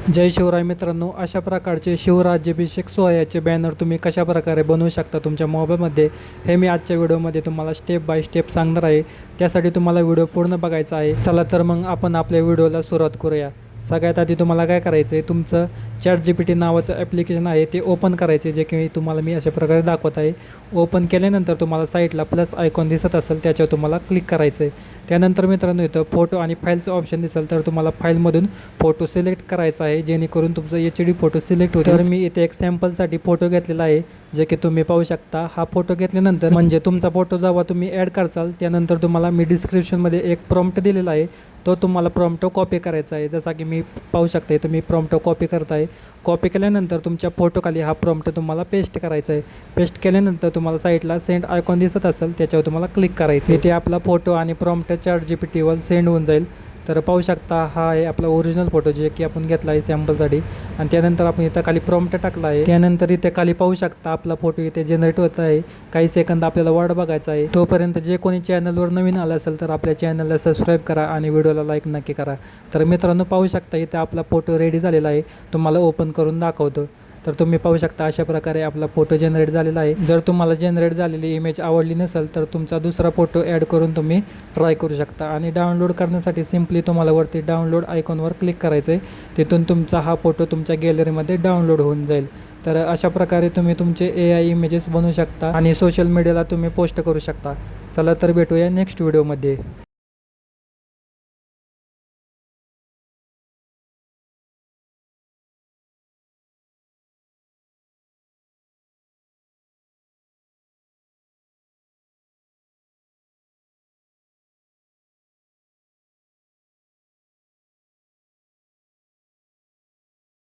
जय शिवराय मित्रांनो, अशा प्रकारचे शिवराज्याभिषेक सोहळ्याचे बॅनर तुम्ही कशा प्रकारे बनवू शकता तुमच्या मोबाईलमध्ये, हे मी आजच्या व्हिडिओमध्ये तुम्हाला स्टेप बाय स्टेप सांगणार आहे। त्यासाठी तुम्हाला व्हिडिओ पूर्ण बघायचा आहे। चला तर मग आपण आपल्या व्हिडिओला सुरुवात करूया। सगळ्यात आधी तुम्हाला काय करायचं आहे, तुमचं ChatGPT नावाचं ॲप्लिकेशन आहे ते ओपन करायचे, जे की तुम्हाला मी अशा प्रकारे दाखवत आहे। ओपन केल्यानंतर तुम्हाला साईडला प्लस आयकॉन दिसत असेल त्याच्यावर तुम्हाला क्लिक करायचं आहे। त्यानंतर मित्रांनो इथं फोटो आणि फाईलचं ऑप्शन दिसेल, तर तुम्हाला फाईलमधून फोटो सिलेक्ट करायचा आहे, जेणेकरून तुमचं HD फोटो सिलेक्ट होईल। तर मी इथे एक सॅम्पलसाठी फोटो घेतलेला आहे, जे की तुम्ही पाहू शकता। हा फोटो घेतल्यानंतर म्हणजे तुमचा फोटो जेव्हा तुम्ही ॲड करचाल त्यानंतर तुम्हाला मी डिस्क्रिप्शनमध्ये एक प्रॉम्प्ट दिलेला आहे, तो तुम्हाला प्रॉम्प्ट कॉपी करायचा आहे। जसा की मी पाहू शकता इथं मी प्रॉम्प्ट कॉपी करत आहे। कॉपी केल्यानंतर तुमच्या फोटोखाली हा प्रॉम्प्ट तुम्हाला पेस्ट करायचा आहे। पेस्ट केल्यानंतर तुम्हाला साईडला सेंड आयकॉन दिसत असेल त्याच्यावर तुम्हाला क्लिक करायचं आहे। इथे आपला फोटो आणि प्रॉम्प्ट ChatGPTवर सेंड होऊन जाईल। तर पाहू शकता हा आहे आपला ओरिजिनल फोटो, जे की आपण घेतला आहे सॅम्पलसाठी। आणि त्यानंतर आपण इथं खाली प्रॉम्प्ट टाकला आहे। त्यानंतर इथे खाली पाहू शकता आपला फोटो इथे जनरेट होत आहे। काही सेकंद आपल्याला वाट बघायचा आहे। तोपर्यंत जे कोणी चॅनलवर नवीन आलं असेल तर आपल्या चॅनलला सबस्क्राईब करा आणि व्हिडिओला लाईक नक्की करा। तर मित्रांनो पाहू शकता इथे आपला फोटो रेडी झालेला आहे। तुम्हाला ओपन करून दाखवतो। तर तुम्ही पाहू शकता अशा प्रकारे आपला फोटो जनरेट झालेला आहे। जर तुम्हाला जनरेट झालेली इमेज आवडली नसेल तर तुमचा दुसरा फोटो ॲड करून तुम्ही ट्राय करू शकता। आणि डाउनलोड करण्यासाठी सिम्पली तुम्हाला वरती डाउनलोड आयकॉनवर क्लिक करायचं आहे। तिथून तुमचा हा फोटो तुमच्या गॅलरीमध्ये डाउनलोड होऊन जाईल। तर अशा प्रकारे तुम्ही तुमचे AI इमेजेस बनवू शकता आणि सोशल मीडियाला तुम्ही पोस्ट करू शकता। चला तर भेटूया नेक्स्ट व्हिडिओमध्ये।